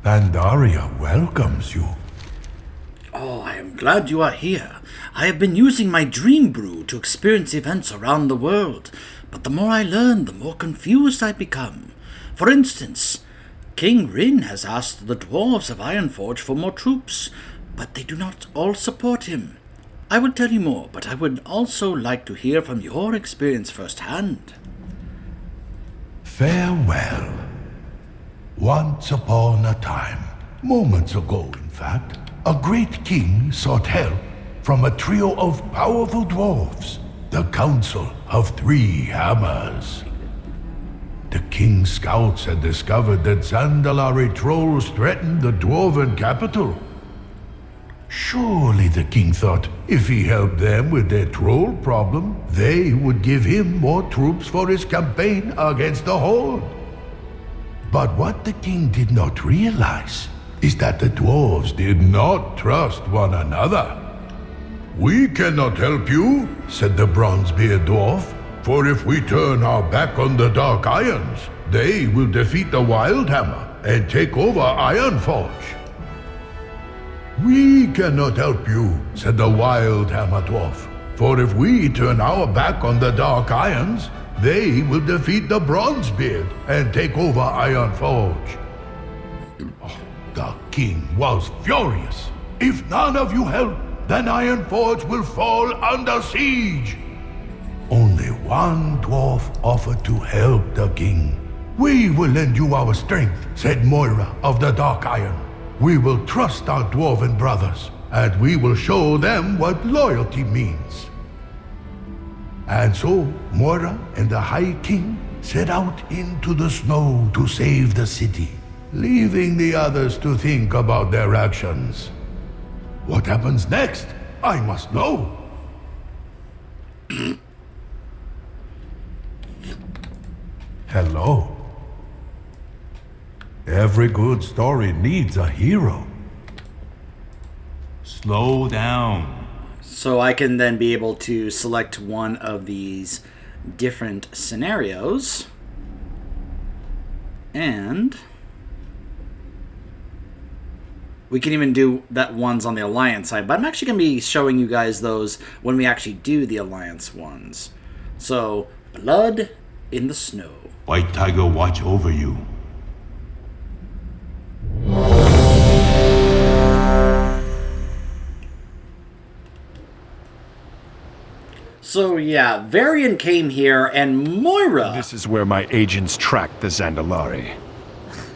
Pandaria welcomes you. Oh, I am glad you are here. I have been using my dream brew to experience events around the world, but the more I learn, the more confused I become. For instance, King Rin has asked the dwarves of Ironforge for more troops, but they do not all support him. I will tell you more, but I would also like to hear from your experience firsthand. Farewell. Once upon a time, moments ago in fact, a great king sought help from a trio of powerful dwarves, the Council of Three Hammers. The king's scouts had discovered that Zandalari trolls threatened the dwarven capital. Surely, the king thought, if he helped them with their troll problem, they would give him more troops for his campaign against the Horde. But what the king did not realize is that the dwarves did not trust one another. "We cannot help you," said the Bronzebeard dwarf, "for if we turn our back on the Dark Irons, they will defeat the Wildhammer and take over Ironforge." "We cannot help you," said the Wildhammer dwarf, "for if we turn our back on the Dark Irons, they will defeat the Bronzebeard and take over Ironforge." The king was furious. "If none of you help, then Ironforge will fall under siege." Only one dwarf offered to help the king. "We will lend you our strength," said Moira of the Dark Iron. "We will trust our dwarven brothers, and we will show them what loyalty means." And so Moira and the High King set out into the snow to save the city, leaving the others to think about their actions. What happens next? I must know. Hello. Every good story needs a hero. Slow down. So I can then be able to select one of these different scenarios. And we can even do that ones on the Alliance side, but I'm actually going to be showing you guys those when we actually do the Alliance ones. So, Blood in the Snow. White Tiger watch over you. So yeah, Varian came here and Moira... This is where my agents tracked the Zandalari.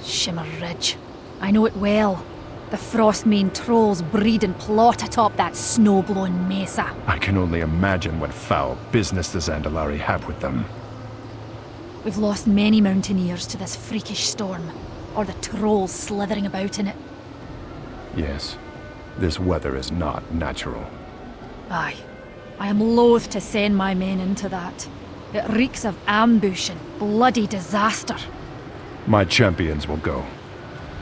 Shimmer Ridge. I know it well. The Frostmane trolls breed and plot atop that snow-blown mesa. I can only imagine what foul business the Zandalari have with them. We've lost many mountaineers to this freakish storm, or the trolls slithering about in it. Yes, this weather is not natural. Aye. I am loath to send my men into that. It reeks of ambush and bloody disaster. My champions will go.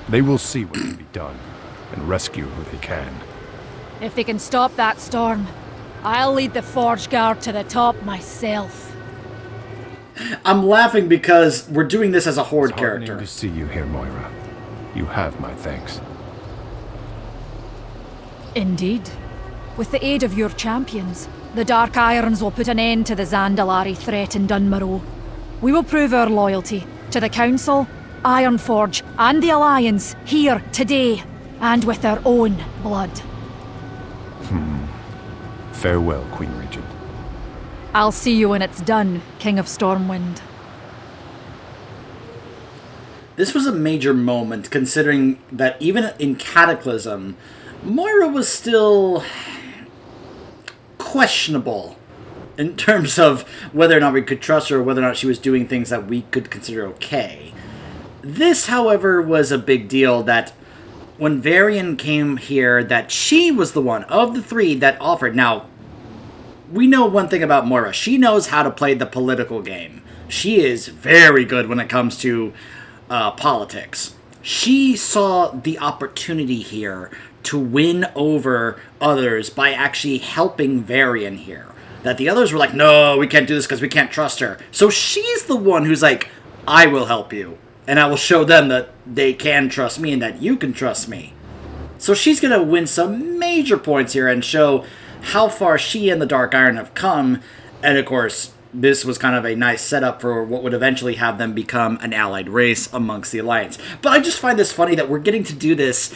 They will see what can be done, and rescue who they can. If they can stop that storm, I'll lead the Forge Guard to the top myself. I'm laughing because we're doing this as a Horde It's heartening character. to see you here, Moira. You have my thanks. Indeed. With the aid of your champions, the Dark Irons will put an end to the Zandalari threat in Dunmarrow. We will prove our loyalty to the Council, Ironforge, and the Alliance here today, and with our own blood. Farewell, Queen Regent. I'll see you when it's done, King of Stormwind. This was a major moment, considering that even in Cataclysm, Moira was still questionable in terms of whether or not we could trust her, or whether or not she was doing things that we could consider okay. This, however, was a big deal that when Varian came here, that she was the one of the three that offered. Now, we know one thing about Moira. She knows how to play the political game. She is very good when it comes to politics. She saw the opportunity here to win over others by actually helping Varian here. That the others were like, no, we can't do this because we can't trust her. So she's the one who's like, I will help you. And I will show them that they can trust me and that you can trust me. So she's going to win some major points here and show how far she and the Dark Iron have come. And of course, this was kind of a nice setup for what would eventually have them become an allied race amongst the Alliance. But I just find this funny that we're getting to do this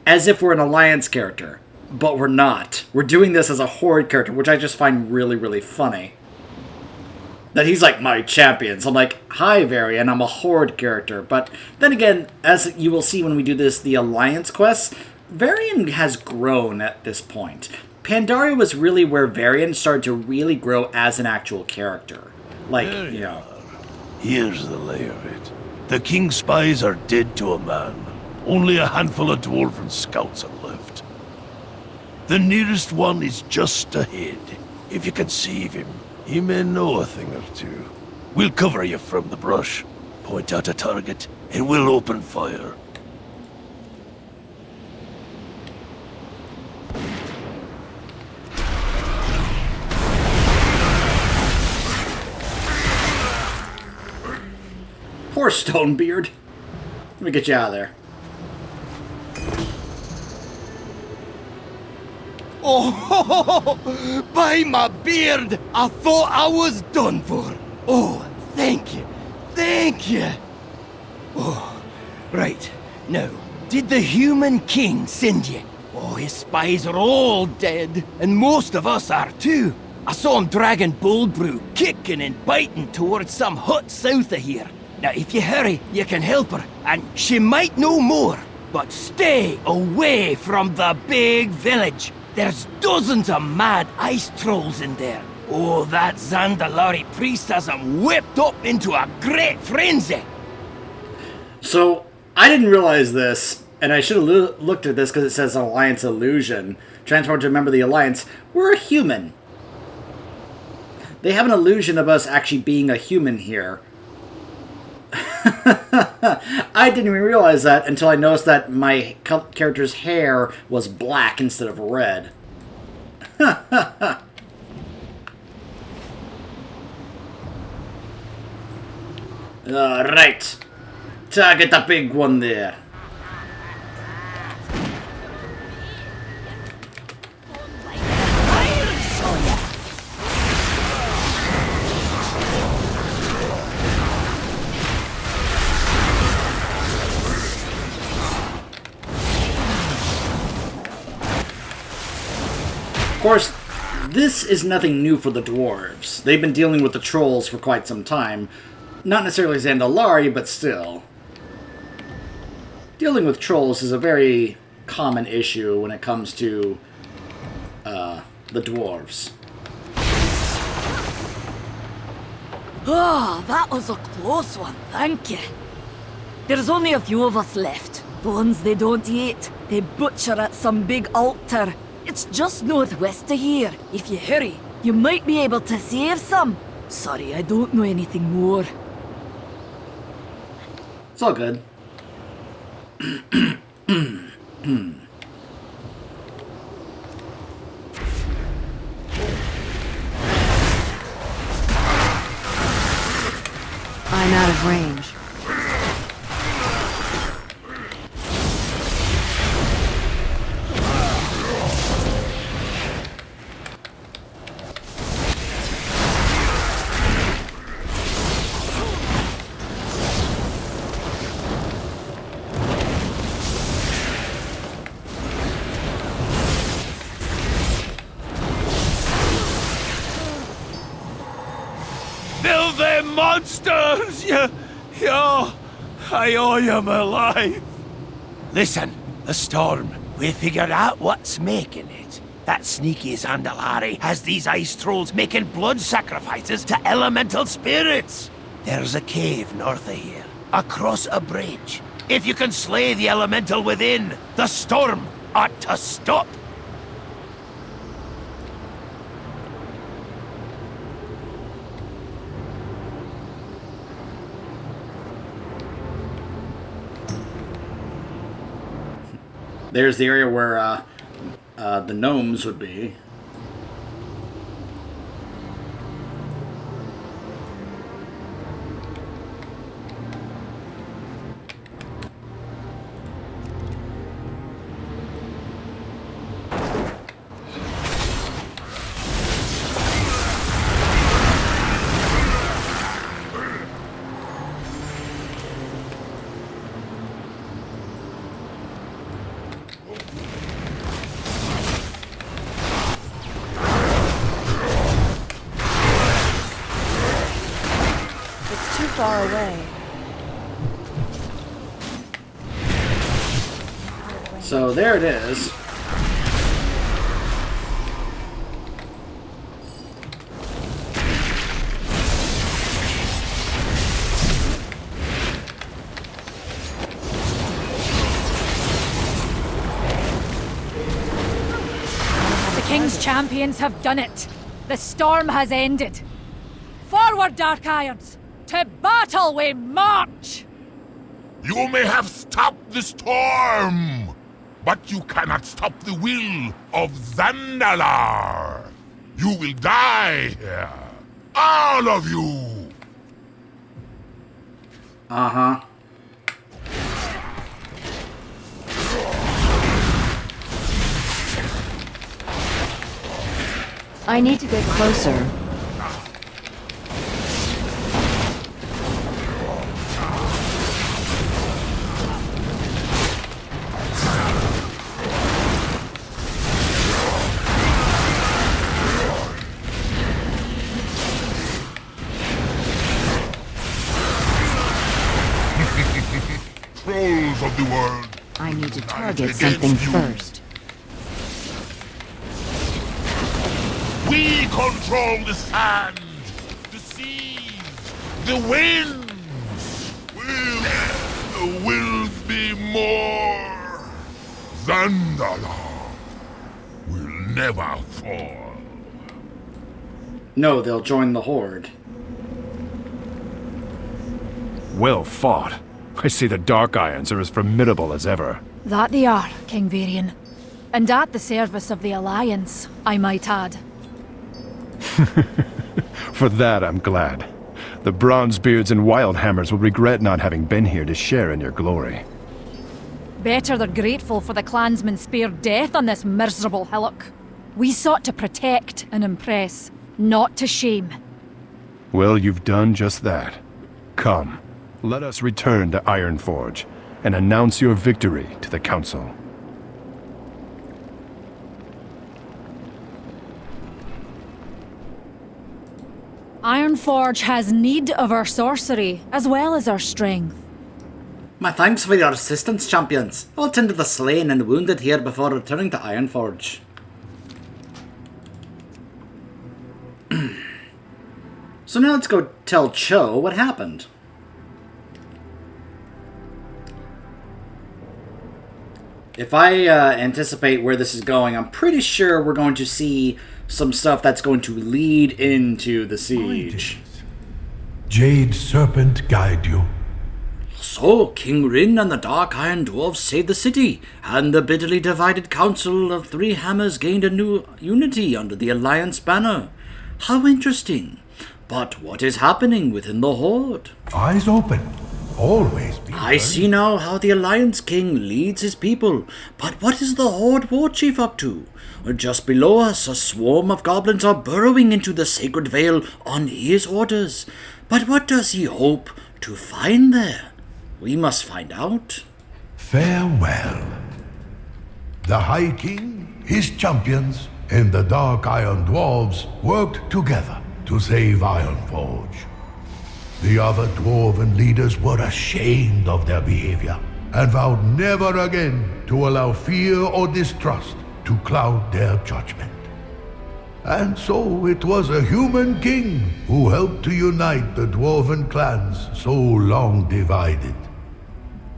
as if we're an Alliance character. But we're not. We're doing this as a Horde character, which I just find really, really funny. That he's like, my champions. I'm like, hi, Varian, I'm a Horde character. But then again, as you will see when we do this, the Alliance quests, Varian has grown at this point. Pandaria was really where Varian started to really grow as an actual character. Like, you know. Here's the lay of it. The king's spies are dead to a man. Only a handful of dwarven scouts are left. The nearest one is just ahead. If you can save him, he may know a thing or two. We'll cover you from the brush. Point out a target, and we'll open fire. Poor Stonebeard. Let me get you out of there. Oh, by my beard, I thought I was done for. Oh, thank you. Thank you. Oh, right. Now, did the human king send you? Oh, his spies are all dead, and most of us are too. I saw him dragging Boldbrew, kicking and biting towards some hut south of here. Now, if you hurry, you can help her, and she might know more. But stay away from the big village. There's dozens of mad ice trolls in there. Oh, that Zandalari priest has them whipped up into a great frenzy. So, I didn't realize this, and I should have looked at this because it says Alliance Illusion. Transform to a member of the Alliance. We're a human. They have an illusion of us actually being a human here. I didn't even realize that until I noticed that my character's hair was black instead of red. Alright. Target the big one there. Of course, this is nothing new for the dwarves. They've been dealing with the trolls for quite some time. Not necessarily Zandalari, but still. Dealing with trolls is a very common issue when it comes to the dwarves. Ah, that was a close one, thank you. There's only a few of us left. The ones they don't eat. They butcher at some big altar. It's just northwest of here. If you hurry, you might be able to save some. Sorry, I don't know anything more. It's all good. I'm out of range. Filthy monsters! I owe you my life. Listen, the storm. We figured out what's making it. That sneaky Zandalari has these ice trolls making blood sacrifices to elemental spirits. There's a cave north of here, across a bridge. If you can slay the elemental within, the storm ought to stop. There's the area where the gnomes would be. far away. So there it is. The King's champions have done it. The storm has ended. Forward, Dark Irons! To battle we march! You may have stopped the storm, but you cannot stop the will of Zandalar. You will die here. All of you! Uh-huh. I need to get closer. Trolls of the world. I need to target something first. We control the sand, the seas, the winds. Will be more. Zandalar will never fall. No, they'll join the Horde. Well fought. I see the Dark Irons are as formidable as ever. That they are, King Varian. And at the service of the Alliance, I might add. For that, I'm glad. The Bronzebeards and Wildhammers will regret not having been here to share in your glory. Better they're grateful for the clansmen spared death on this miserable hillock. We sought to protect and impress, not to shame. Well, you've done just that. Come, let us return to Ironforge and announce your victory to the Council. Ironforge has need of our sorcery, as well as our strength. My thanks for your assistance, champions. I'll tend to the slain and wounded here before returning to Ironforge. So now let's go tell Cho what happened. If I anticipate where this is going, I'm pretty sure we're going to see some stuff that's going to lead into the siege. Jade Serpent guide you. So, King Rin and the Dark Iron Dwarves saved the city, and the bitterly divided Council of Three Hammers gained a new unity under the Alliance banner. How interesting. But what is happening within the Horde? Eyes open. Always be I see now how the Alliance King leads his people, but what is the Horde War Chief up to? Just below us, a swarm of goblins are burrowing into the Sacred Vale on his orders. But what does he hope to find there? We must find out. Farewell. The High King, his champions, and the Dark Iron Dwarves worked together to save Ironforge. The other dwarven leaders were ashamed of their behavior and vowed never again to allow fear or distrust to cloud their judgment. And so it was a human king who helped to unite the dwarven clans so long divided.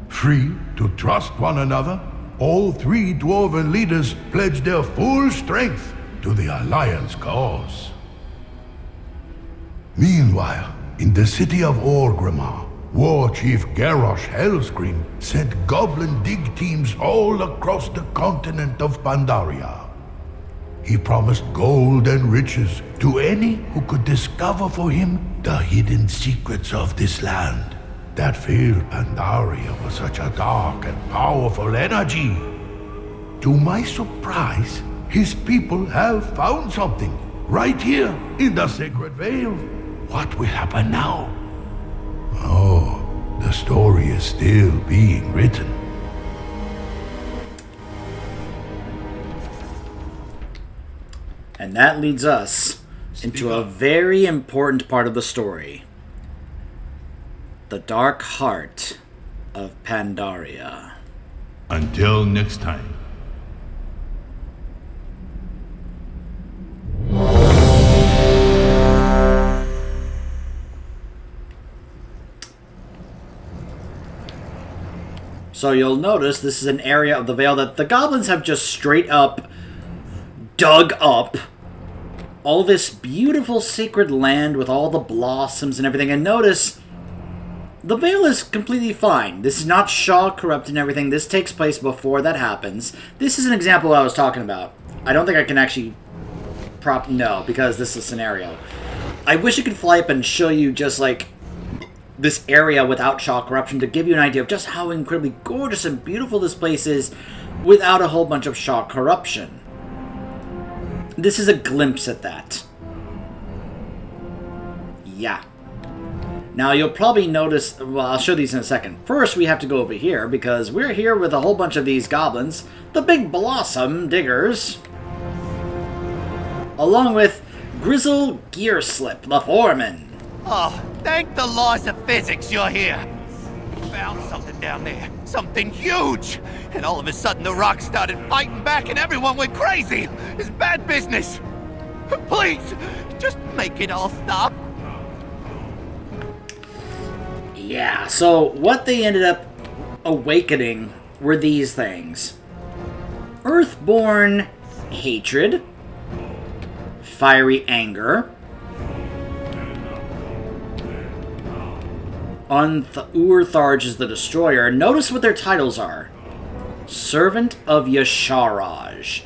Free to trust one another, all three dwarven leaders pledged their full strength to the Alliance cause. Meanwhile, in the city of Orgrimmar, War Chief Garrosh Hellscream sent goblin dig teams all across the continent of Pandaria. He promised gold and riches to any who could discover for him the hidden secrets of this land that filled Pandaria with such a dark and powerful energy. To my surprise, his people have found something right here in the Sacred Vale. What will happen now? Oh, the story is still being written. And that leads us into a very important part of the story. The dark heart of Pandaria. Until next time. So you'll notice this is an area of the Vale that the goblins have just straight up dug up. All this beautiful sacred land with all the blossoms and everything. And notice, the Vale is completely fine. This is not Shaw corrupt and everything. This takes place before that happens. This is an example I was talking about. I don't think I can actually no, because this is a scenario. I wish I could fly up and show you just like this area without Shaw corruption to give you an idea of just how incredibly gorgeous and beautiful this place is without a whole bunch of Shaw corruption. This is a glimpse at that. Yeah. Now you'll probably notice, well, I'll show these in a second. First we have to go over here because we're here with a whole bunch of these goblins, the big blossom diggers, along with Grizzle Gearslip, the foreman. Oh, thank the laws of physics you're here. Found something down there. Something huge. And all of a sudden the rocks started fighting back and everyone went crazy. It's bad business. Please, just make it all stop. Yeah, so what they ended up awakening were these things. Earthborn hatred, fiery anger, Urtharge is the Destroyer. Notice what their titles are. Servant of Yasharaj.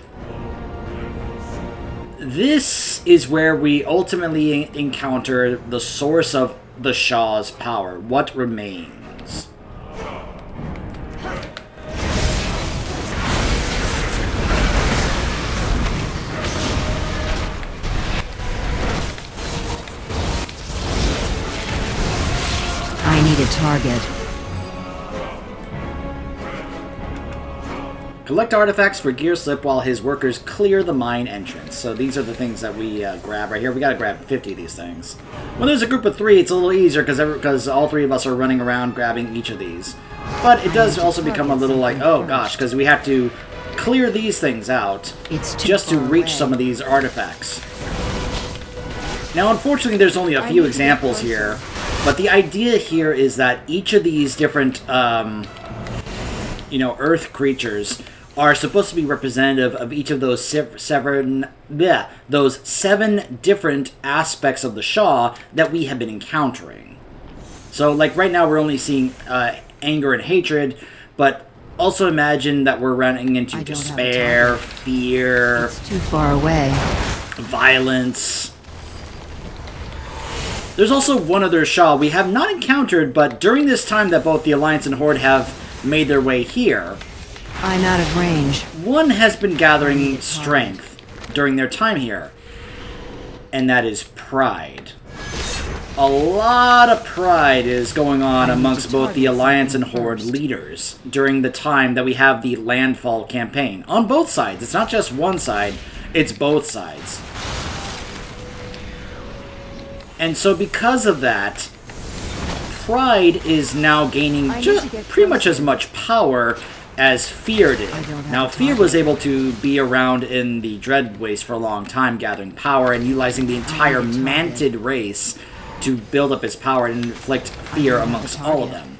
This is where we ultimately encounter the source of the Shah's power. What remains? I need a target. Collect artifacts for Gearslip while his workers clear the mine entrance. So these are the things that we grab right here. We gotta grab 50 of these things. When there's a group of 3, it's a little easier because all 3 of us are running around grabbing each of these. But it does also become a little like, oh gosh, because we have to clear these things out just to reach some of these artifacts. Now, unfortunately, there's only a few examples here, but the idea here is that each of these different, earth creatures are supposed to be representative of each of those seven different aspects of the Shah that we have been encountering. So, like, right now we're only seeing anger and hatred, but also imagine that we're running into despair, fear... It's too far away. Violence... There's also one other Shah we have not encountered, but during this time that both the Alliance and Horde have made their way here... I'm out of range. One has been gathering strength during their time here, and that is pride. A lot of pride is going on amongst both the Alliance and Horde leaders during the time that we have the Landfall campaign. On both sides. It's not just one side, it's both sides. And so because of that, pride is now gaining pretty much as much power as Fear did. Now, Fear was able to be around in the Dread Waste for a long time, gathering power and utilizing the entire Mantid race to build up his power and inflict fear amongst all of them.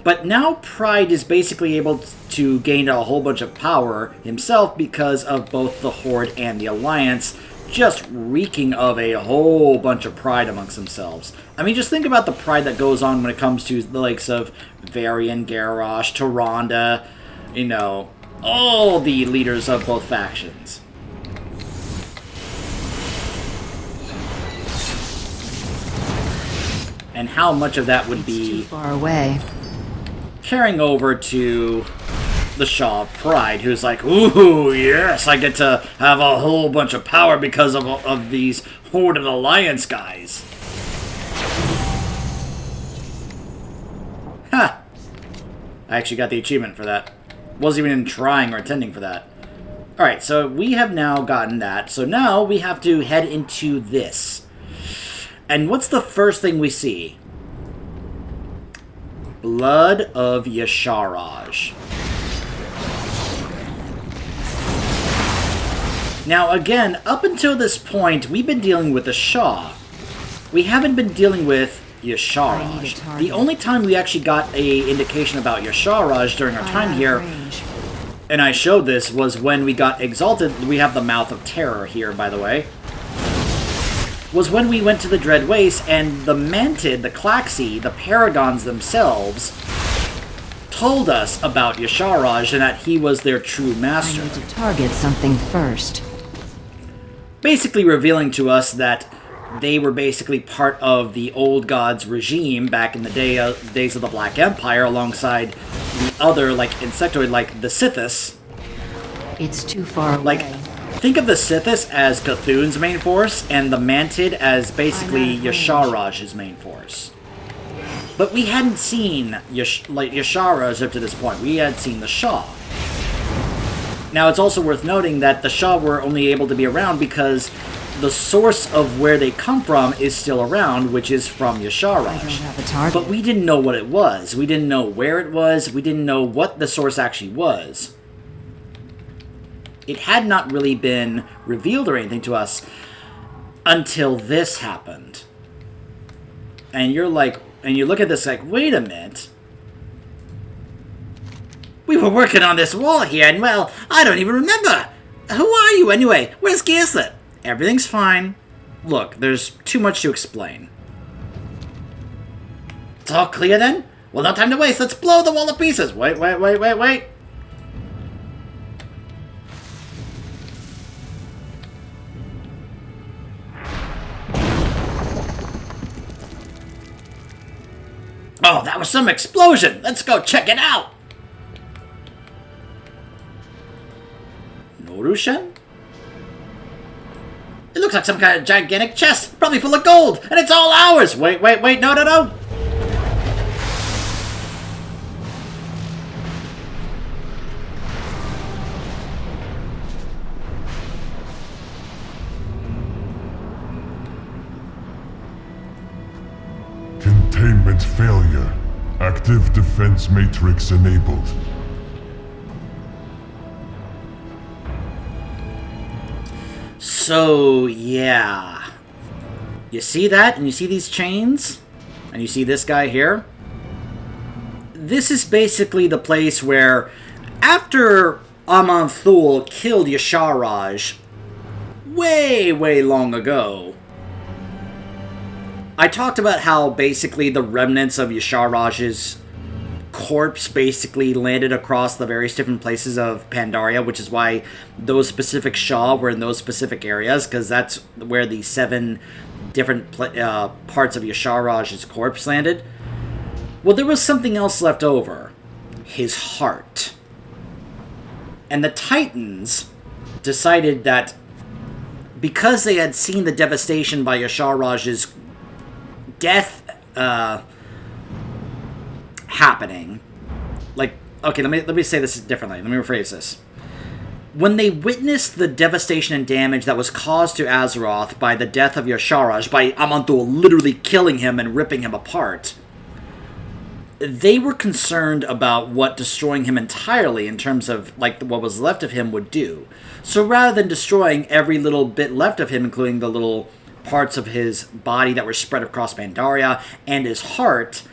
But now Pride is basically able to gain a whole bunch of power himself because of both the Horde and the Alliance just reeking of a whole bunch of pride amongst themselves. I mean, just think about the pride that goes on when it comes to the likes of Varian, Garrosh, Tyrande, all the leaders of both factions. And how much of that would be too far away. Carrying over to the Shah of Pride, who's like, ooh, yes, I get to have a whole bunch of power because of these Horde and Alliance guys. Ha! I actually got the achievement for that. Wasn't even trying or intending for that. Alright, so we have now gotten that. So now we have to head into this. And what's the first thing we see? Blood of Yasharaj. Now again, up until this point, we've been dealing with the Shah. We haven't been dealing with Yasharaj. The only time we actually got a indication about Yasharaj during our time here, and I showed this, was when we got exalted. We have the Mouth of Terror here, by the way. Was when we went to the Dread Waste, and the Mantid, the Klaxi, the Paragons themselves, told us about Yasharaj and that he was their true master. I need to target something first. Basically revealing to us that they were basically part of the Old Gods regime back in the days of the Black Empire, alongside the other, like, insectoid, like the Sithis. It's too far away. Like, think of the Sithis as Cthulhu's main force, and the Mantid as basically Yasharaj's main force. But we hadn't seen Yasharaj up to this point. We had seen the Shah. Now, it's also worth noting that the Shah were only able to be around because the source of where they come from is still around, which is from Yasharaj. But we didn't know what it was. We didn't know where it was. We didn't know what the source actually was. It had not really been revealed or anything to us until this happened. And you're like, and you look at this like, wait a minute. We were working on this wall here, and well, I don't even remember. Who are you anyway? Where's Gearslet? Everything's fine. Look, there's too much to explain. It's all clear then? Well, no time to waste. Let's blow the wall to pieces. Wait. Oh, that was some explosion! Let's go check it out! Norushen? It looks like some kind of gigantic chest, probably full of gold, and it's all ours! Wait, no! Containment failure. Active defense matrix enabled. So, yeah. You see that? And you see these chains? And you see this guy here? This is basically the place where, after Aman'Thul killed Yasharaj way long ago, I talked about how basically the remnants of Yasharaj's corpse basically landed across the various different places of Pandaria, which is why those specific Shah were in those specific areas, because that's where the 7 different parts of Yasharaj's corpse landed. Well, there was something else left over. His heart. And the Titans decided that because they had seen the devastation by Yasharaj's death happening, like, okay, let me say this differently. Let me rephrase this. When they witnessed the devastation and damage that was caused to Azeroth by the death of Yasharaj, by Aman'Thul literally killing him and ripping him apart, they were concerned about what destroying him entirely in terms of, like, what was left of him would do. So rather than destroying every little bit left of him, including the little parts of his body that were spread across Pandaria and his heart,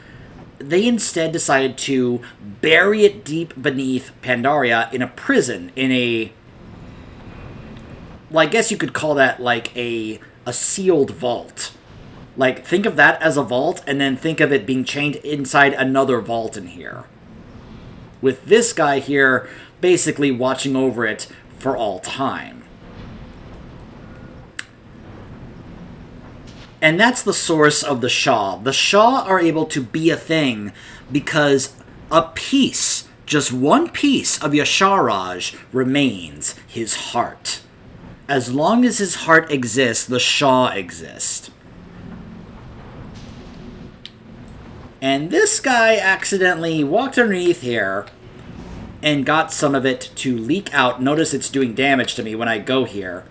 they instead decided to bury it deep beneath Pandaria in a prison, in a... well, I guess you could call that like a sealed vault. Like, think of that as a vault, and then think of it being chained inside another vault in here. With this guy here basically watching over it for all time. And that's the source of the Shah. The Shah are able to be a thing because a piece, just one piece of Yasharaj remains, his heart. As long as his heart exists, the Shah exist. And this guy accidentally walked underneath here and got some of it to leak out. Notice it's doing damage to me when I go here.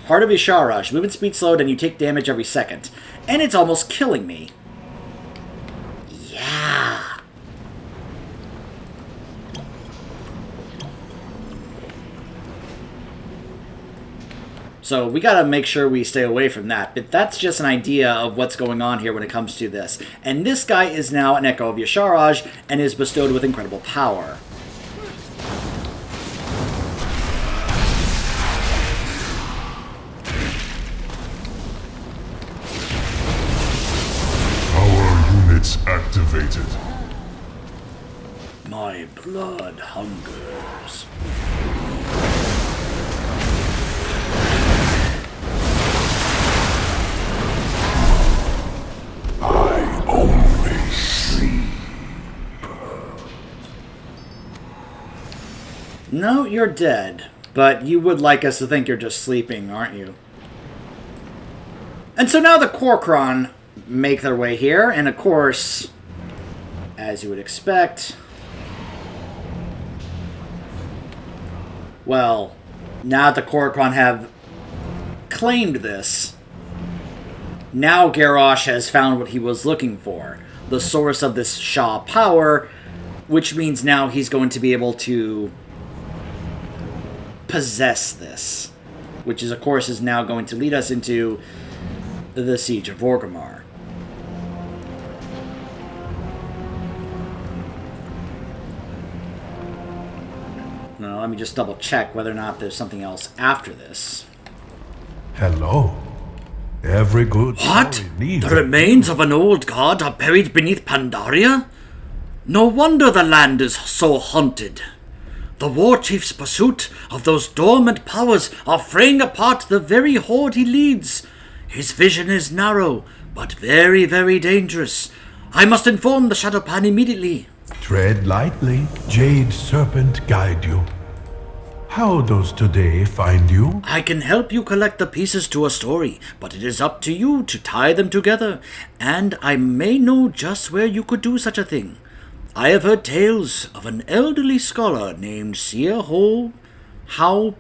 Heart of Yasharaj. Movement speed slowed and you take damage every second. And it's almost killing me. Yeah. So we gotta make sure we stay away from that. But that's just an idea of what's going on here when it comes to this. And this guy is now an echo of Yasharaj and is bestowed with incredible power. Power units activated. My blood hungers. I only sleep. No, you're dead. But you would like us to think you're just sleeping, aren't you? And so now the Korkron make their way here, and of course, as you would expect, well, now the Korkron have claimed this. Now Garrosh has found what he was looking for, the source of this Shah power, which means now he's going to be able to possess this, which is, of course, is now going to lead us into the Siege of Orgrimmar. Now, let me just double check whether or not there's something else after this. Hello. Every good What? story needs The remains of an old god are buried beneath Pandaria? No wonder the land is so haunted. The war chief's pursuit of those dormant powers are fraying apart the very horde he leads. His vision is narrow, but very, very dangerous. I must inform the Shadowpan immediately. Tread lightly, Jade Serpent guide you. How does today find you? I can help you collect the pieces to a story, but it is up to you to tie them together, and I may know just where you could do such a thing. I have heard tales of an elderly scholar named Wow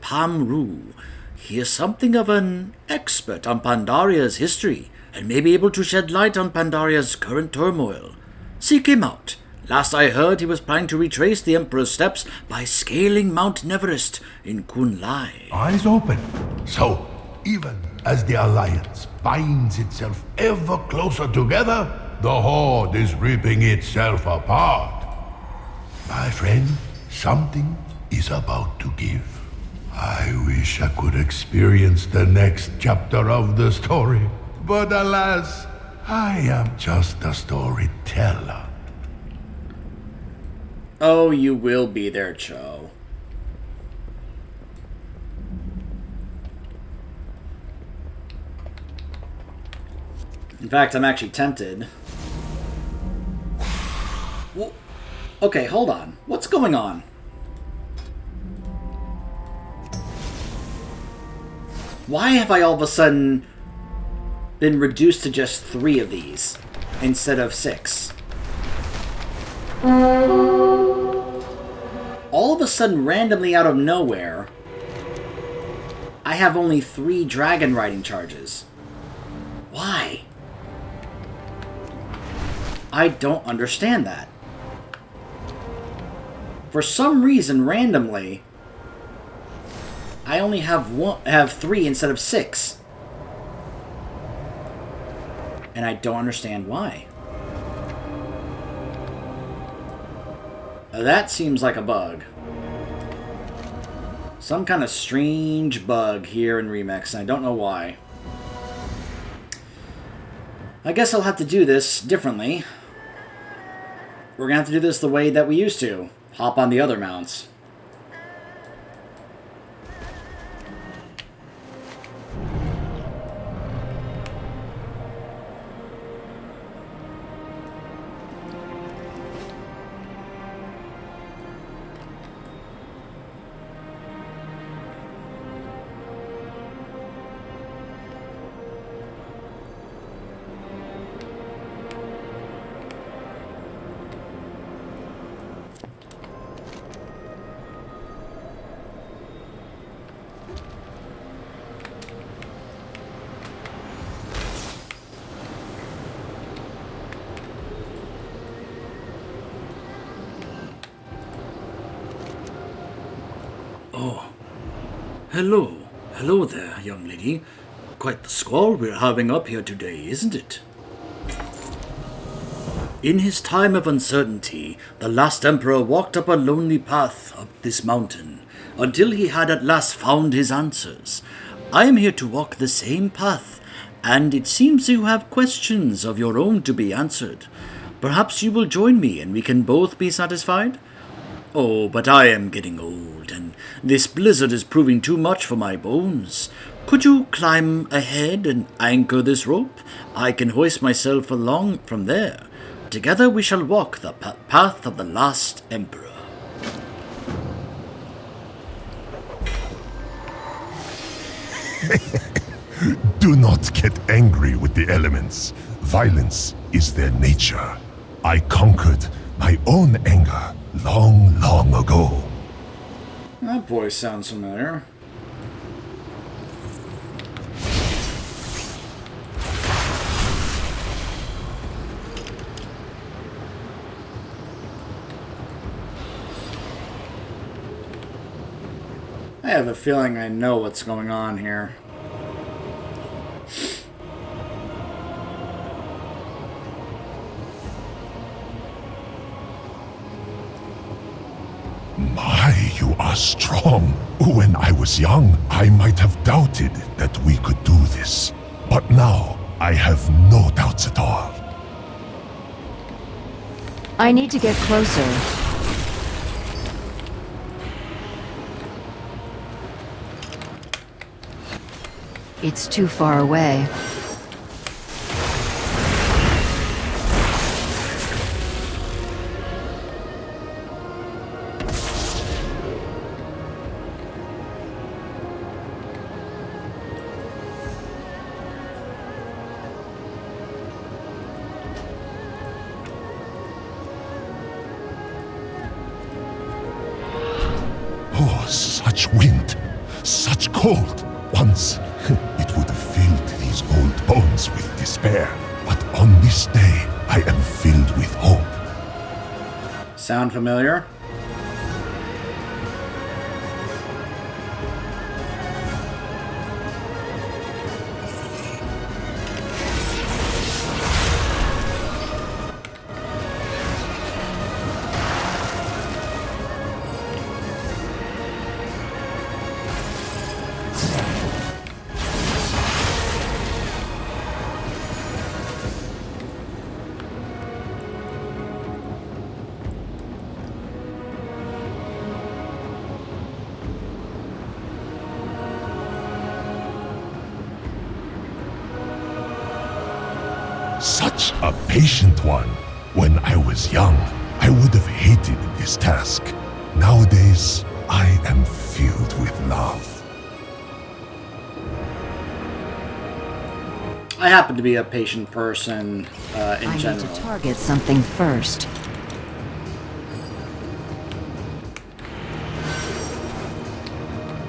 Pandaria. He is something of an expert on Pandaria's history, and may be able to shed light on Pandaria's current turmoil. Seek him out. Last I heard, he was planning to retrace the Emperor's steps by scaling Mount Neverest in Kunlai. Eyes open. So, even as the Alliance binds itself ever closer together, the Horde is ripping itself apart. My friend, something is about to give. I wish I could experience the next chapter of the story, but alas, I am just a storyteller. Oh, you will be there, Cho. In fact, I'm actually tempted. Well, okay, hold on. What's going on? Why have I all of a sudden been reduced to just 3 of these instead of 6? All of a sudden, randomly out of nowhere, I have only 3 dragon riding charges. Why? I don't understand that. For some reason, randomly, I only have 3 instead of 6. And I don't understand why. That seems like a bug. Some kind of strange bug here in Remix, and I don't know why. I guess I'll have to do this differently. We're gonna have to do this the way that we used to. Hop on the other mounts. Hello. Hello there, young lady. Quite the squall we're having up here today, isn't it? In his time of uncertainty, the last emperor walked up a lonely path up this mountain, until he had at last found his answers. I am here to walk the same path, and it seems you have questions of your own to be answered. Perhaps you will join me and we can both be satisfied? Oh, but I am getting old, and this blizzard is proving too much for my bones. Could you climb ahead and anchor this rope? I can hoist myself along from there. Together we shall walk the path of the last emperor. Do not get angry with the elements. Violence is their nature. I conquered my own anger long, long ago. That voice sounds familiar. I have a feeling I know what's going on here. My, you are strong. When I was young, I might have doubted that we could do this. But now, I have no doubts at all. I need to get closer. It's too far away. Oh, such wind, such cold. Once, it would have filled these old bones with despair. But on this day, I am filled with hope. Sound familiar? Such a patient one. When I was young, I would have hated this task. Nowadays, I am filled with love. I happen to be a patient person in general. I need to target something first.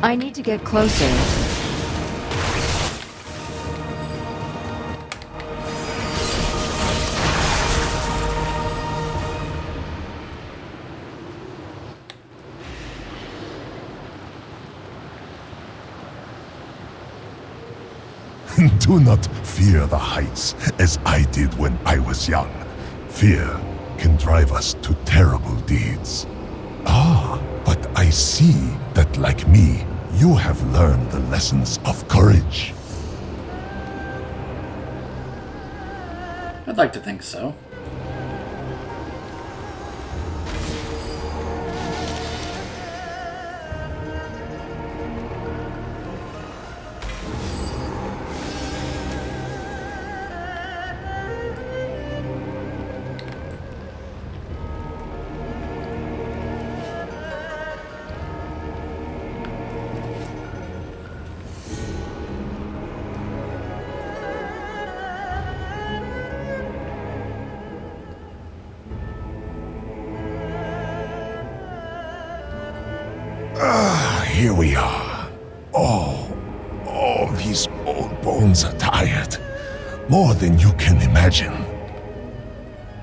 I need to get closer. Do not fear the heights as I did when I was young. Fear can drive us to terrible deeds. Ah, but I see that, like me, you have learned the lessons of courage. I'd like to think so. Here we are. Oh, these old bones are tired. More than you can imagine.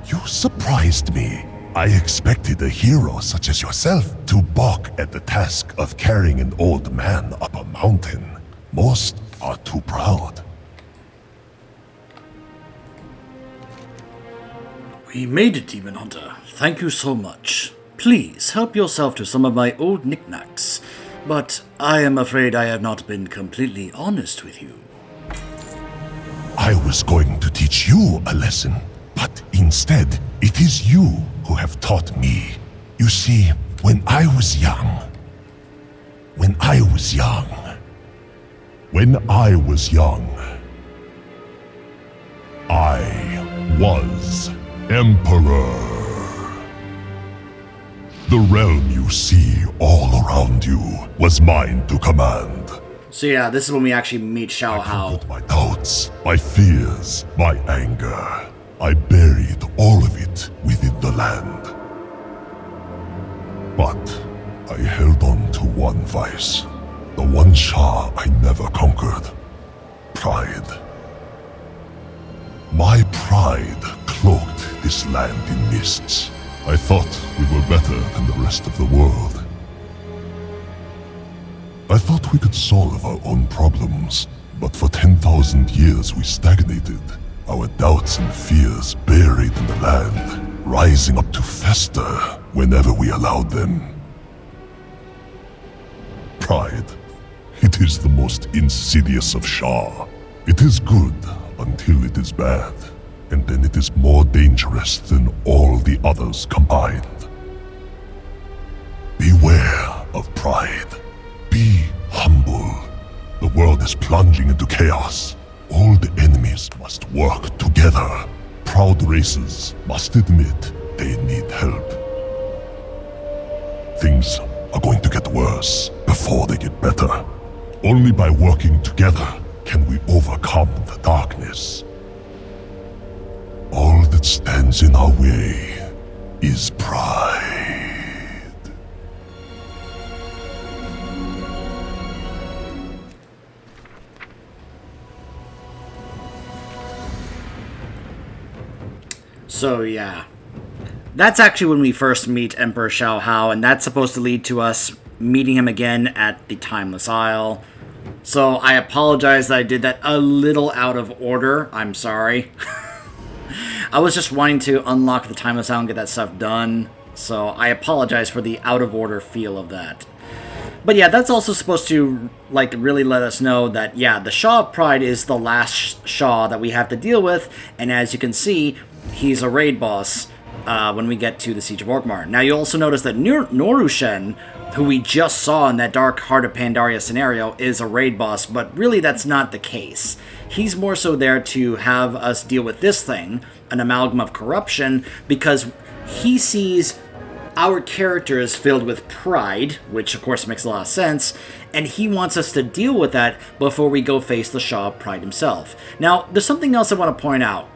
You surprised me. I expected a hero such as yourself to balk at the task of carrying an old man up a mountain. Most are too proud. We made it, Demon Hunter. Thank you so much. Please help yourself to some of my old knickknacks. But I am afraid I have not been completely honest with you. I was going to teach you a lesson, but instead, it is you who have taught me. You see, when I was young, I was Emperor. The realm you see all around you was mine to command. So yeah, this is when we actually meet Xiao Hao. My doubts, my fears, my anger. I buried all of it within the land. But I held on to one vice. The one Shah I never conquered. Pride. My pride cloaked this land in mists. I thought we were better than the rest of the world. I thought we could solve our own problems, but for 10,000 years we stagnated. Our doubts and fears buried in the land, rising up to fester whenever we allowed them. Pride. It is the most insidious of Shah. It is good until it is bad, and then it is more dangerous than all the others combined. Beware of pride. Be humble. The world is plunging into chaos. All the enemies must work together. Proud races must admit they need help. Things are going to get worse before they get better. Only by working together can we overcome the darkness. All that stands in our way is pride. So yeah, that's actually when we first meet Emperor Xiao Hao, and that's supposed to lead to us meeting him again at the Timeless Isle. So I apologize that I did that a little out of order. I'm sorry. I was just wanting to unlock the Timeless Isle and get that stuff done, so I apologize for the out of order feel of that. But yeah, that's also supposed to, like, really let us know that, yeah, the Shaw of Pride is the last Shaw that we have to deal with, and as you can see, he's a raid boss when we get to the Siege of Orgrimmar. Now, you'll also notice that Norushen, who we just saw in that Dark Heart of Pandaria scenario, is a raid boss, but really that's not the case. He's more so there to have us deal with this thing, an amalgam of corruption, because he sees our characters filled with pride, which of course makes a lot of sense, and he wants us to deal with that before we go face the Shaw of Pride himself. Now, there's something else I want to point out.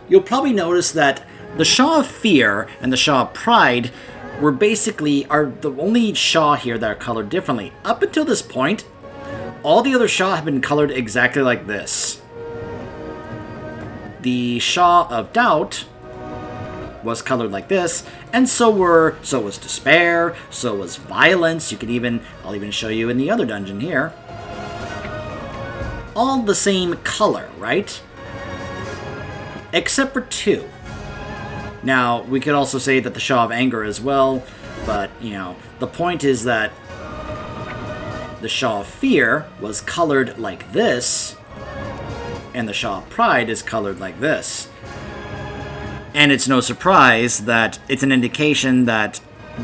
You'll probably notice that the Shaw of Fear and the Shaw of Pride are the only Shaw here that are colored differently. Up until this point, all the other Shaw have been colored exactly like this. The Shaw of Doubt was colored like this, and so was Despair, so was Violence. I'll even show you in the other dungeon here. All the same color, right? Except for two. Now, we could also say that the Shaw of Anger as well, but, you know, the point is that the Shaw of Fear was colored like this, and the Shaw of Pride is colored like this. And it's no surprise that it's an indication that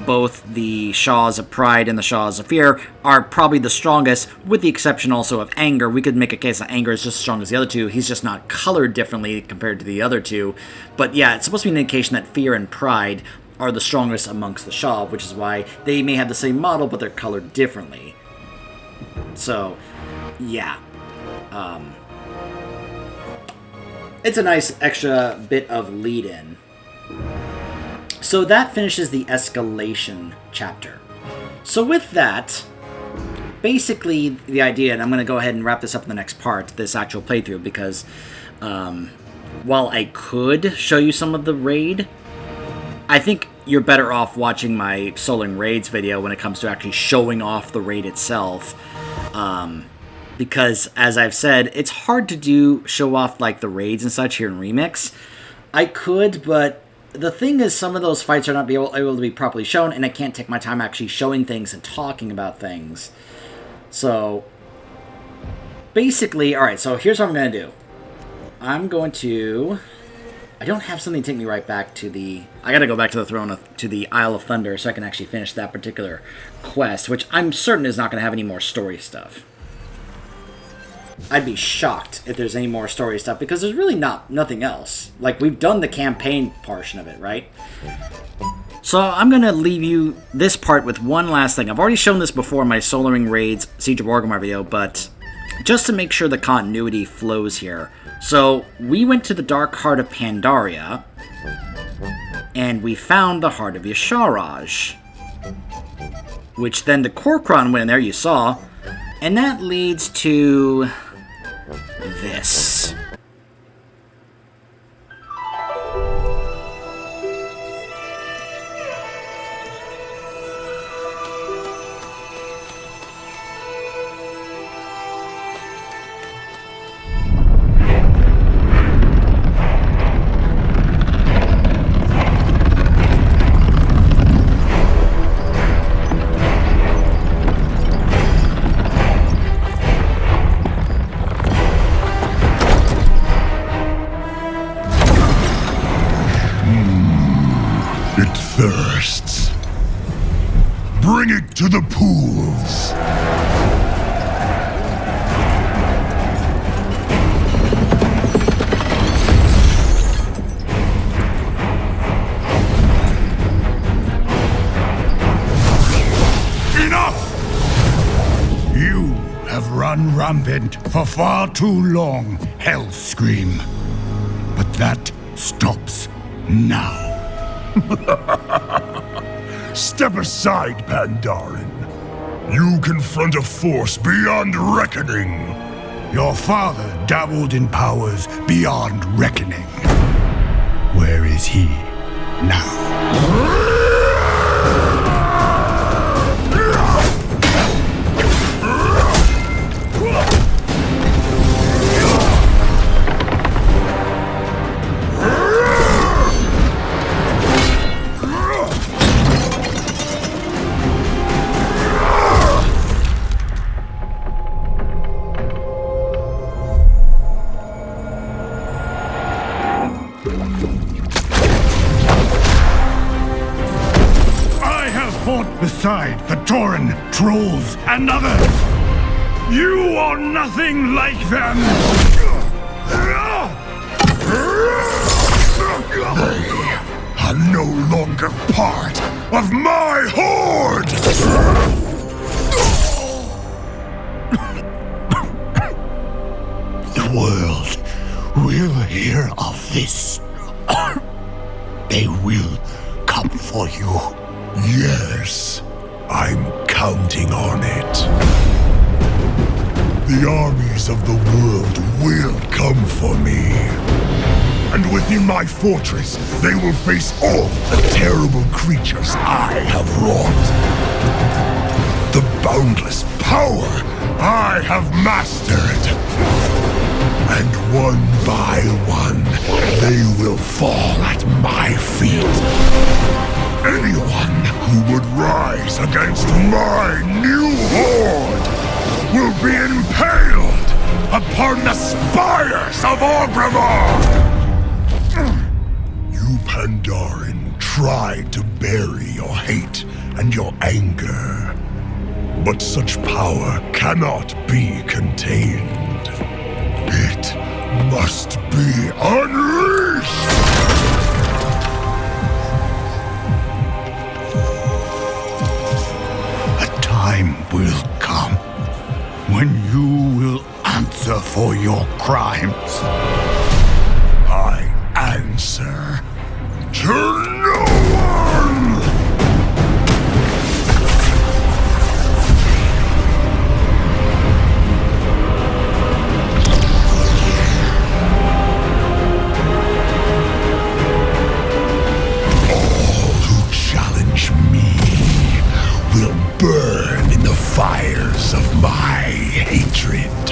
both the Shaws of Pride and the Shaws of Fear are probably the strongest, with the exception also of Anger. We could make a case that Anger is just as strong as the other two. He's just not colored differently compared to the other two. But yeah, it's supposed to be an indication that Fear and Pride are the strongest amongst the Shaw, which is why they may have the same model, but they're colored differently. So, yeah. It's a nice extra bit of lead-in. So that finishes the Escalation chapter. So with that, basically the idea, and I'm going to go ahead and wrap this up in the next part, this actual playthrough, because while I could show you some of the raid, I think you're better off watching my Soling Raids video when it comes to actually showing off the raid itself. Because, as I've said, it's hard to show off like the raids and such here in Remix. I could, but the thing is, some of those fights are not able to be properly shown, and I can't take my time actually showing things and talking about things. So, basically, alright, so here's what I'm going to do. I'm going to... I don't have something to take me right back to the... I gotta go back to the throne to the Isle of Thunder so I can actually finish that particular quest, which I'm certain is not going to have any more story stuff. I'd be shocked if there's any more story stuff, because there's really nothing else. Like, we've done the campaign portion of it, right? So I'm going to leave you this part with one last thing. I've already shown this before in my Soling Raids Siege of Orgrimmar video, but just to make sure the continuity flows here. So, we went to the Dark Heart of Pandaria, and we found the Heart of Yasharaj, which then the Korkron went in there, you saw, and that leads to this. It thirsts. Bring it to the pools. Enough! You have run rampant for far too long, Hellscream. But that stops now. Step aside, Pandaren. You confront a force beyond reckoning. Your father dabbled in powers beyond reckoning. Where is he now? Beside the Tauren, trolls, and others. You are nothing like them! They are no longer part of my horde! The world will hear of this. They will come for you. Yes, I'm counting on it. The armies of the world will come for me. And within my fortress, they will face all the terrible creatures I have wrought. The boundless power I have mastered. And one by one, they will fall at my feet. Anyone who would rise against my new horde will be impaled upon the spires of Orgrimmar! You Pandaren tried to bury your hate and your anger, but such power cannot be contained. It must be unleashed! Time will come when you will answer for your crimes. I answer to no one! All who because of my hatred.